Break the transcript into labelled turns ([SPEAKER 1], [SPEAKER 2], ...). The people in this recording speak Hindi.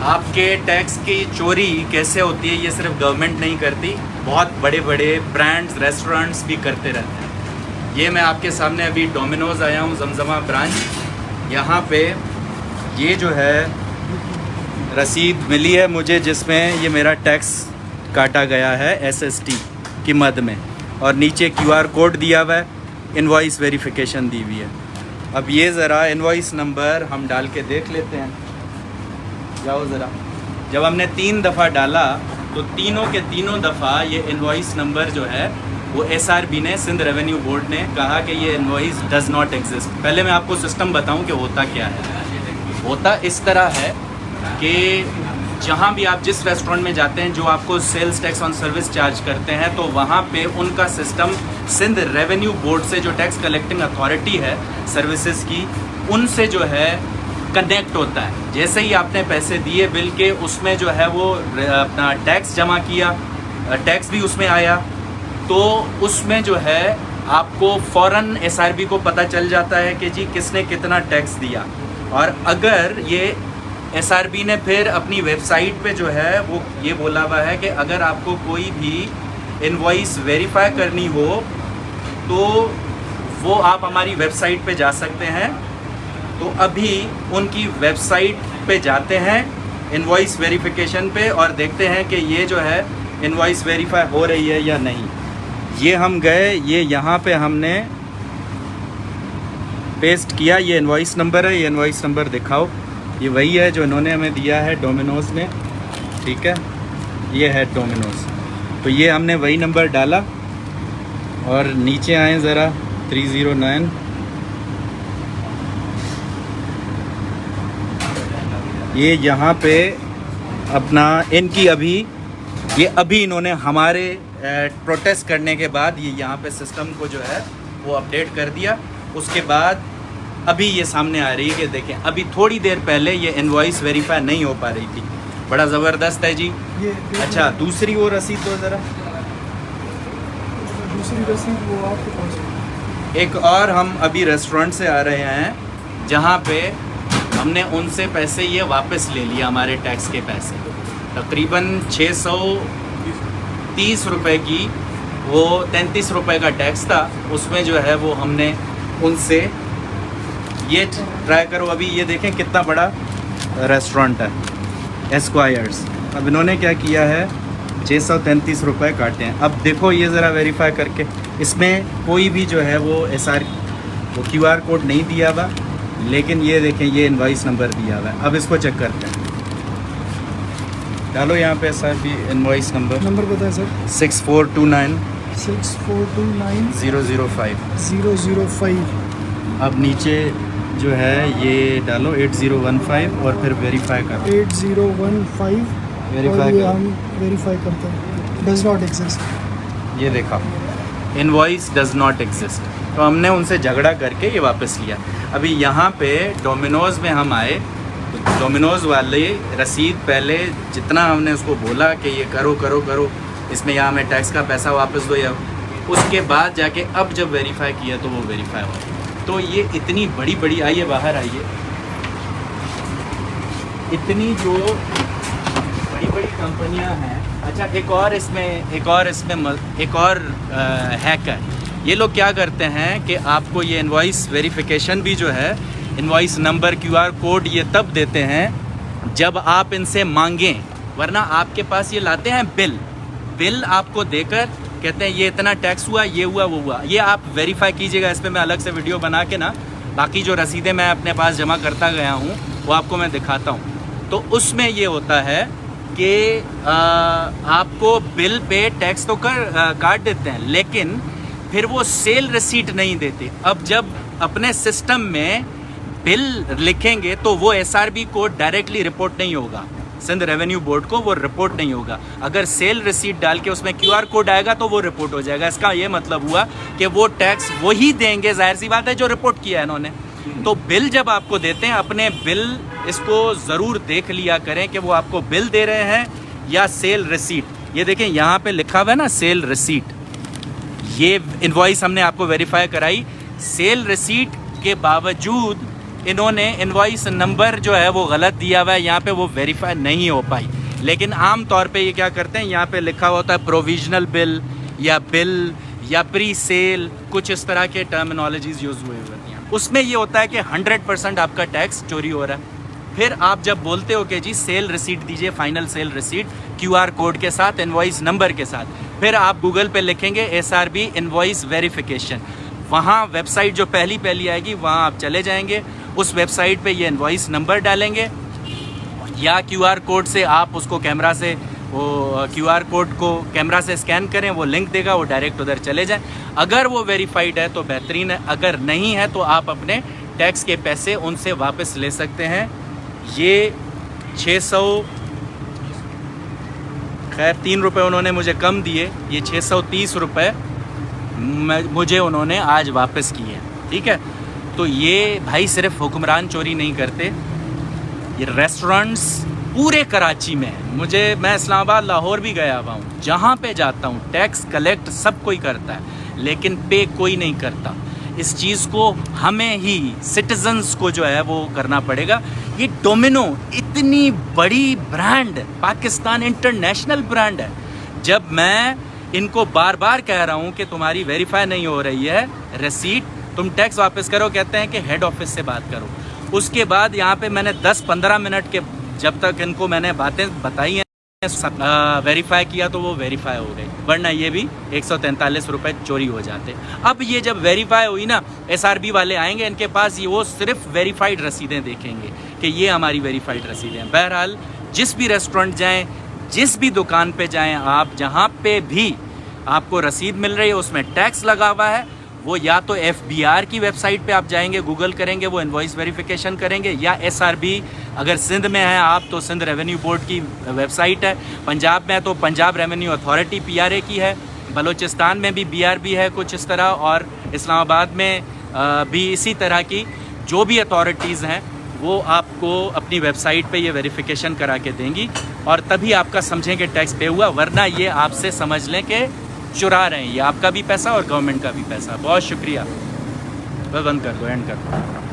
[SPEAKER 1] आपके टैक्स की चोरी कैसे होती है ये सिर्फ गवर्नमेंट नहीं करती, बहुत बड़े बड़े ब्रांड्स रेस्टोरेंट्स भी करते रहते हैं। ये मैं आपके सामने अभी डोमिनोज़ आया हूँ, जमजमा ब्रांच। यहाँ पे ये जो है रसीद मिली है मुझे, जिसमें ये मेरा टैक्स काटा गया है SST की मद में, और नीचे QR कोड दिया हुआ है, इनवॉइस वेरिफिकेशन दी हुई है। अब ये ज़रा इनवॉइस नंबर हम डाल के देख लेते हैं। जाओ ज़रा। जब हमने 3 दफ़ा डाला तो तीनों के तीनों दफ़ा ये इनवॉइस नंबर जो है वो SRB ने, सिंध रेवेन्यू बोर्ड ने कहा कि ये इनवॉइस डज़ नॉट एग्जिस्ट। पहले मैं आपको सिस्टम बताऊं कि होता क्या है। होता इस तरह है कि जहाँ भी आप जिस रेस्टोरेंट में जाते हैं जो आपको sales tax on service charge करते हैं, तो वहाँ पे उनका सिस्टम सिंध रेवेन्यू बोर्ड से, जो टैक्स कलेक्टिंग अथॉरिटी है सर्विसेज की, उनसे जो है कनेक्ट होता है। जैसे ही आपने पैसे दिए बिल के, उसमें जो है वो अपना टैक्स जमा किया, टैक्स भी उसमें आया, तो उसमें जो है आपको फ़ौरन SRB को पता चल जाता है कि जी किसने कितना टैक्स दिया। और अगर ये SRB ने फिर अपनी वेबसाइट पे जो है वो ये बोला हुआ है कि अगर आपको कोई भी इनवॉइस वेरीफाई करनी हो तो वो आप हमारी वेबसाइट पे जा सकते हैं। तो अभी उनकी वेबसाइट पे जाते हैं इनवॉइस वेरिफिकेशन पे और देखते हैं कि ये जो है इनवॉइस वेरीफाई हो रही है या नहीं। ये हम गए, ये यहाँ पे हमने पेस्ट किया, ये इनवॉइस नंबर है, ये इनवॉइस नंबर दिखाओ। ये वही है जो इन्होंने हमें दिया है डोमिनोज़ ने, ठीक है, ये है डोमिनोज़। तो ये हमने वही नंबर डाला और नीचे आए ज़रा 309, ये यहाँ पे अपना इनकी अभी इन्होंने हमारे प्रोटेस्ट करने के बाद ये यहाँ पे सिस्टम को जो है वो अपडेट कर दिया। उसके बाद अभी ये सामने आ रही है कि देखें, अभी थोड़ी देर पहले ये इनवॉइस वेरीफाई नहीं हो पा रही थी। बड़ा ज़बरदस्त है जी। अच्छा, दूसरी वो रसीद दो ज़रा।
[SPEAKER 2] दूसरी रसीद वो आपके पास।
[SPEAKER 1] एक और हम अभी रेस्टोरेंट से आ रहे हैं जहाँ पे हमने उनसे पैसे ये वापस ले लिया, हमारे टैक्स के पैसे तकरीबन 630 रुपये की, वो 33 रुपये का टैक्स था, उसमें जो है वो हमने उनसे ये ट्राई करो। अभी ये देखें कितना बड़ा रेस्टोरेंट है, एस्क्वायर्स। अब इन्होंने क्या किया है, 633 रुपये काटे हैं। अब देखो ये ज़रा वेरीफाई करके, इसमें कोई भी जो है वो वो QR कोड नहीं दिया हुआ, लेकिन ये देखें ये इनवॉइस नंबर दिया हुआ है। अब इसको चेक करते हैं, डालो यहाँ पे SRB इनवॉइस नंबर
[SPEAKER 2] बताएं सर।
[SPEAKER 1] 6429
[SPEAKER 2] 6429
[SPEAKER 1] 005। अब नीचे जो है ये डालो 8015 और फिर वेरीफाई करो।
[SPEAKER 2] 8015
[SPEAKER 1] वेरीफाई
[SPEAKER 2] हम वेरीफाई करते हैं, डज नॉट एग्जिस्ट।
[SPEAKER 1] ये देखा, इनवॉइस डज नॉट एग्जिस्ट। तो हमने उनसे झगड़ा करके ये वापस लिया। अभी यहाँ पे डोमिनोज़ में हम आए तो डोमिनोज़ वाले रसीद, पहले जितना हमने उसको बोला कि ये करो करो करो, इसमें यहाँ हमें टैक्स का पैसा वापस दो, या उसके बाद जाके अब जब वेरीफाई किया तो वो वेरीफाई हो। तो ये इतनी बड़ी बड़ी, आइए बाहर आइए, इतनी जो बड़ी बड़ी कंपनियां हैं। अच्छा, एक और हैकर, ये लोग क्या करते हैं कि आपको ये इनवॉइस वेरिफिकेशन भी जो है, इनवॉइस नंबर QR कोड ये तब देते हैं जब आप इनसे मांगें, वरना आपके पास ये लाते हैं बिल आपको देकर कहते हैं ये इतना टैक्स हुआ, ये हुआ, वो हुआ। ये आप वेरीफाई कीजिएगा, इस पर मैं अलग से वीडियो बना के ना, बाकी जो रसीदें मैं अपने पास जमा करता गया हूँ वो आपको मैं दिखाता हूँ। तो उसमें ये होता है कि आपको बिल पे टैक्स तो काट देते हैं, लेकिन फिर वो सेल रिसीट नहीं देते। अब जब अपने सिस्टम में बिल लिखेंगे तो वो SRB को डायरेक्टली रिपोर्ट नहीं होगा, सिंध रेवेन्यू बोर्ड को वो रिपोर्ट नहीं होगा। अगर सेल रिसीट डाल के उसमें QR कोड आएगा तो वो रिपोर्ट हो जाएगा। इसका ये मतलब हुआ कि वो टैक्स वही देंगे, जाहिर सी बात है, जो रिपोर्ट किया है इन्होंने। तो बिल जब आपको देते हैं, अपने बिल इसको ज़रूर देख लिया करें कि वो आपको बिल दे रहे हैं या सेल रिसीट। ये देखें यहाँ पे लिखा हुआ है ना, सेल रिसीट। ये इनवॉइस हमने आपको वेरीफाई कराई, सेल रिसीट के बावजूद इन्होंने इनवॉइस नंबर जो है वो गलत दिया हुआ है, यहाँ पे वो वेरीफाई नहीं हो पाई। लेकिन आम तौर पे ये क्या करते हैं, यहाँ पे लिखा होता है प्रोविजनल बिल या प्री सेल, कुछ इस तरह के टर्मिनोलॉजीज यूज़ हुए होती हैं। उसमें ये होता है कि 100% आपका टैक्स चोरी हो रहा है। फिर आप जब बोलते हो कि जी सेल रिसीट दीजिए, final sale receipt QR code के साथ, इनवॉइस नंबर के साथ, फिर आप गूगल पे लिखेंगे SRB इनवॉइस वेरिफिकेशन, वहाँ वेबसाइट जो पहली आएगी वहाँ आप चले जाएंगे, उस वेबसाइट पे ये इनवॉइस नंबर डालेंगे या QR कोड से आप उसको कैमरा से वो QR कोड को कैमरा से स्कैन करें, वो लिंक देगा, वो डायरेक्ट उधर चले जाएं। अगर वो वेरीफाइड है तो बेहतरीन है, अगर नहीं है तो आप अपने टैक्स के पैसे उनसे वापस ले सकते हैं। ये 600 खैर 3 रुपये उन्होंने मुझे कम दिए, ये 630 रुपये मुझे उन्होंने आज वापस किए, ठीक है। तो ये भाई सिर्फ हुक्मरान चोरी नहीं करते, ये रेस्टोरेंट्स पूरे कराची में है। मैं इस्लामाबाद, लाहौर भी गया हुआ हूँ, जहाँ पे जाता हूँ टैक्स कलेक्ट सब कोई करता है, लेकिन पे कोई नहीं करता। इस चीज़ को हमें ही सिटीजन्स को जो है वो करना पड़ेगा। ये डोमिनो इतनी बड़ी ब्रांड, पाकिस्तान इंटरनेशनल ब्रांड है। जब मैं इनको बार बार कह रहा हूँ कि तुम्हारी वेरीफाई नहीं हो रही है रसीट, तुम टैक्स वापस करो, कहते हैं कि हेड ऑफिस से बात करो। उसके बाद यहाँ पे मैंने 10-15 मिनट के जब तक इनको मैंने बातें बताई हैं, वेरीफाई किया तो वो वेरीफाई हो गई, वरना ये भी 143 रुपये चोरी हो जाते। अब ये जब वेरीफाई हुई ना, SRB वाले आएंगे, इनके पास ये वो सिर्फ वेरीफाइड रसीदें देखेंगे कि ये हमारी वेरीफाइड रसीदें हैं। बहरहाल जिस भी रेस्टोरेंट जाएं, जिस भी दुकान पे जाएं आप, जहाँ पे भी आपको रसीद मिल रही है उसमें टैक्स लगा हुआ है, वो या तो FBR की वेबसाइट पे आप जाएंगे, गूगल करेंगे, वो इनवॉइस वेरिफिकेशन करेंगे, या SRB, अगर सिंध में है आप तो सिंध रेवेन्यू बोर्ड की वेबसाइट है, पंजाब में है तो पंजाब रेवेन्यू अथॉरिटी PRA की है, बलूचिस्तान में भी BRB है कुछ इस तरह, और इस्लामाबाद में भी इसी तरह की जो भी अथॉरिटीज़ हैं वो आपको अपनी वेबसाइट पे ये वेरिफिकेशन करा के देंगी, और तभी आपका समझें कि टैक्स पे हुआ, वरना ये आपसे समझ लें कि चुरा रहे हैं। ये आपका भी पैसा और गवर्नमेंट का भी पैसा। बहुत शुक्रिया। बंद कर दो, एंड कर दो।